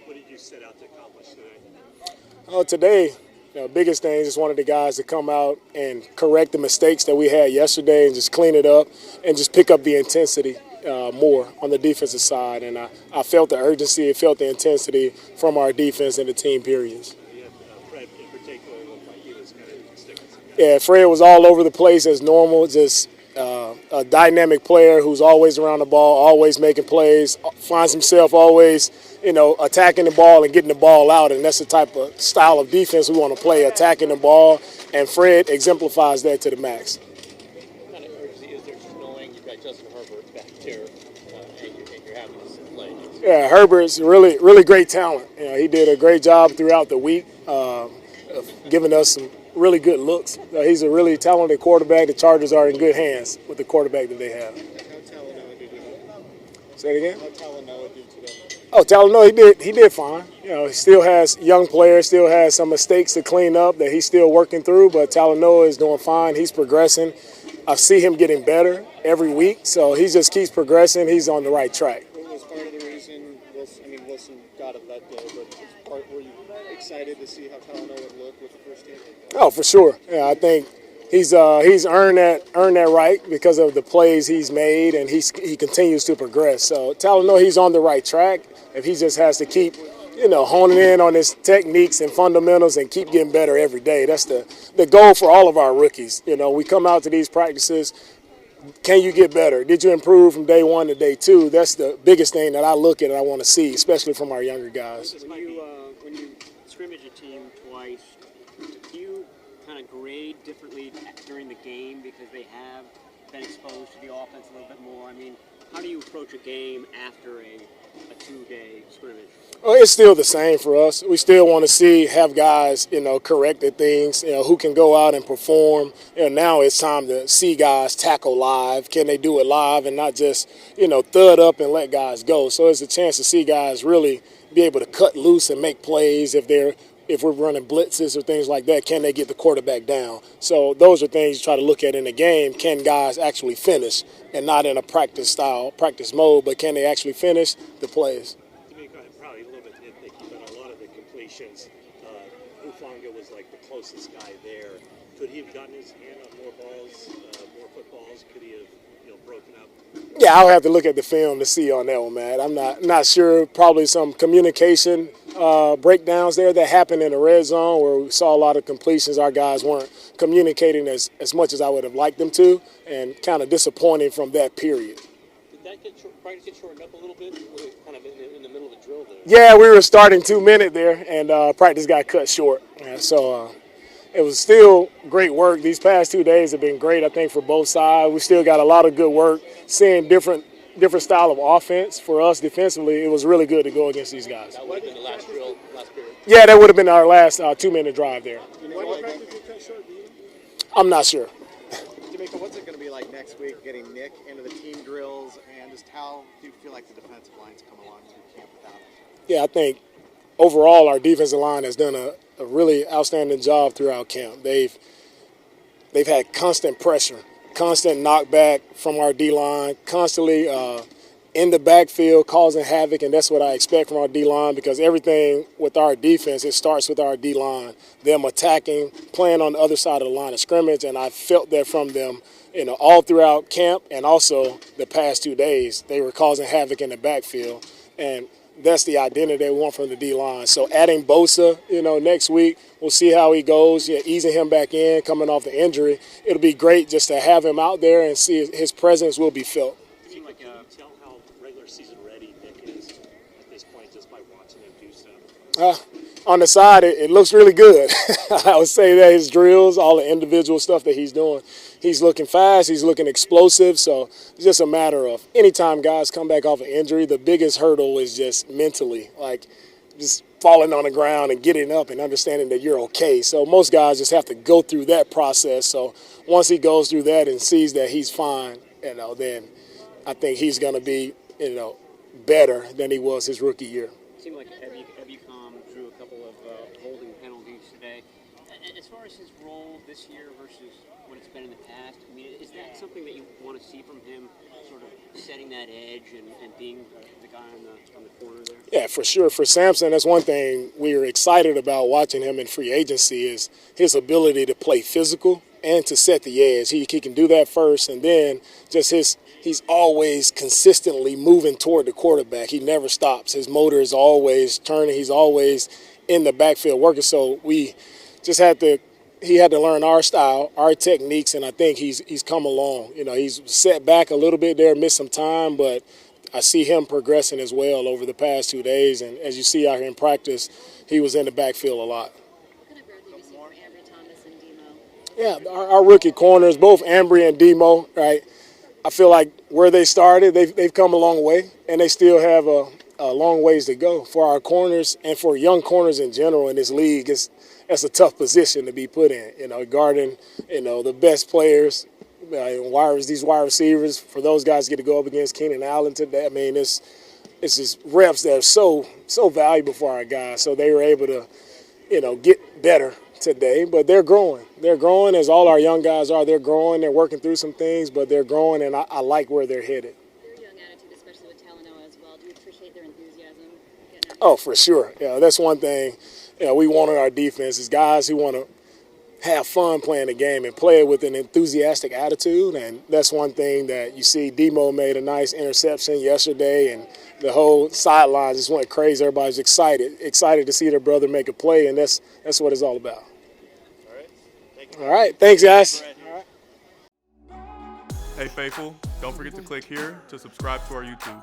What did you set out to accomplish today? Oh, today, biggest thing is just wanted the guys to come out and correct the mistakes that we had yesterday and just clean it up and just pick up the intensity more on the defensive side. And I felt the urgency, I felt the intensity from our defense and the team periods. Yeah, Fred in particular looked like he was kind of sticking some guys. Yeah, Fred was all over the place as normal, just a dynamic player who's always around the ball, always making plays, finds himself always, attacking the ball and getting the ball out. And that's the type of style of defense we want to play, attacking the ball. And Fred exemplifies that to the max. What kind of urgency is there just knowing you've got Justin Herbert back there and you're having this play? Yeah, Herbert's really, really great talent. He did a great job throughout the week of giving us some really good looks. He's a really talented quarterback. The Chargers are in good hands with the quarterback that they have. How Talanoa did today? Say it again? How Talanoa did today? Oh, Talanoa, he did fine. He still has young players, still has some mistakes to clean up that he's still working through, but Talanoa is doing fine. He's progressing. I see him getting better every week, so he just keeps progressing. He's on the right track. What was part of the reason Wilson got it that day, but were you excited to see how Talanoa would look with the first team? Oh, for sure. Yeah, I think he's earned that right because of the plays he's made, and he continues to progress. So Talanoa, he's on the right track. If he just has to keep, honing in on his techniques and fundamentals and keep getting better every day. That's the goal for all of our rookies. We come out to these practices. Can you get better? Did you improve from day one to day two? That's the biggest thing that I look at and I want to see, especially from our younger guys. When you scrimmage a team twice, do you kind of grade differently during the game because they have been exposed to the offense a little bit more? I mean, how do you approach a game after a two-day scrimmage? Well, it's still the same for us. We still want to have guys, correct the things, who can go out and perform. Now it's time to see guys tackle live. Can they do it live and not just, thud up and let guys go? So it's a chance to see guys really be able to cut loose and make plays if we're running blitzes or things like that. Can they get the quarterback down? So those are things you try to look at in a game. Can guys actually finish and not in a practice mode, but can they actually finish the plays? DeMeco, probably a little bit nitpicky, but a lot of the completions, Hufanga was like the closest guy there. Could he have gotten his hand on more balls, more footballs? Could he have broken up? Yeah, I'll have to look at the film to see on that one, man. I'm not sure. Probably some communication breakdowns there that happened in the red zone where we saw a lot of completions. Our guys weren't communicating as much as I would have liked them to, and kind of disappointing from that period. Did that practice get shortened up a little bit? Kind of in the middle of the drill there? Yeah, we were starting 2 minute there, and practice got cut short. So it was still great work. These past 2 days have been great, I think, for both sides. We still got a lot of good work, seeing different style of offense for us defensively. It was really good to go against these guys. That would have been the last drill, last period. Yeah, that would have been our last 2 minute drive there. What practice did you cut short? I'm not sure. DeMeco, what's it going to be like next week getting Nick into the team drills, and just how do you feel like the defensive line's come along through camp without him? Yeah, I think overall our defensive line has done a really outstanding job throughout camp. They've had constant pressure, constant knockback from our D-line, constantly in the backfield causing havoc, and that's what I expect from our D-line because everything with our defense, it starts with our D-line, them attacking, playing on the other side of the line of scrimmage, and I felt that from them all throughout camp and also the past 2 days. They were causing havoc in the backfield, and that's the identity they want from the D-line. So adding Bosa, next week, we'll see how he goes, easing him back in, coming off the injury. It'll be great just to have him out there and see his presence will be felt. Can you tell how regular season ready Nick is at this point just by watching him do stuff? On the side, it looks really good. I would say that his drills, all the individual stuff that he's doing, he's looking fast, he's looking explosive. So it's just a matter of anytime guys come back off an injury, the biggest hurdle is just mentally, like just falling on the ground and getting up and understanding that you're okay. So most guys just have to go through that process. So once he goes through that and sees that he's fine, then I think he's going to be, better than he was his rookie year. It seemed like Ebukam drew a couple of holding penalties today. As far as his role this year versus what it's been in the past, I mean, is that something that you want to see from him, sort of setting that edge and being the guy on the corner there? Yeah, for sure. For Sampson, that's one thing we were excited about watching him in free agency is his ability to play physical and to set the edge. He can do that first, and then just he's always consistently moving toward the quarterback. He never stops. His motor is always turning. He's always in the backfield working. So we just he had to learn our style, our techniques, and I think he's come along. You know, he's set back a little bit there, missed some time, but I see him progressing as well over the past 2 days. And as you see out here in practice, he was in the backfield a lot. What kind of growth have you seen from Ambry Thomas and Demo? Yeah, our rookie corners, both Ambry and Demo, right? I feel like where they started, they've come a long way, and they still have a long ways to go. For our corners and for young corners in general in this league, that's a tough position to be put in. You know, guarding, the best players, these wide receivers. For those guys to get to go up against Keenan Allen today, I mean, it's just reps that are so valuable for our guys. So they were able to, get better today, but they're growing. They're growing as all our young guys are. They're growing. They're working through some things, but they're growing, and I like where they're headed. Their young attitude, especially with Talanoa as well. Do you appreciate their enthusiasm? Oh, for sure. Yeah, that's one thing. We want in our defense is guys who want to have fun playing the game and play it with an enthusiastic attitude, and that's one thing that you see. Demo made a nice interception yesterday, and the whole sideline just went crazy. Everybody's excited to see their brother make a play, and that's what it's all about. All right. Thank you. All right. Thanks, guys. Hey, Faithful, don't forget to click here to subscribe to our YouTube.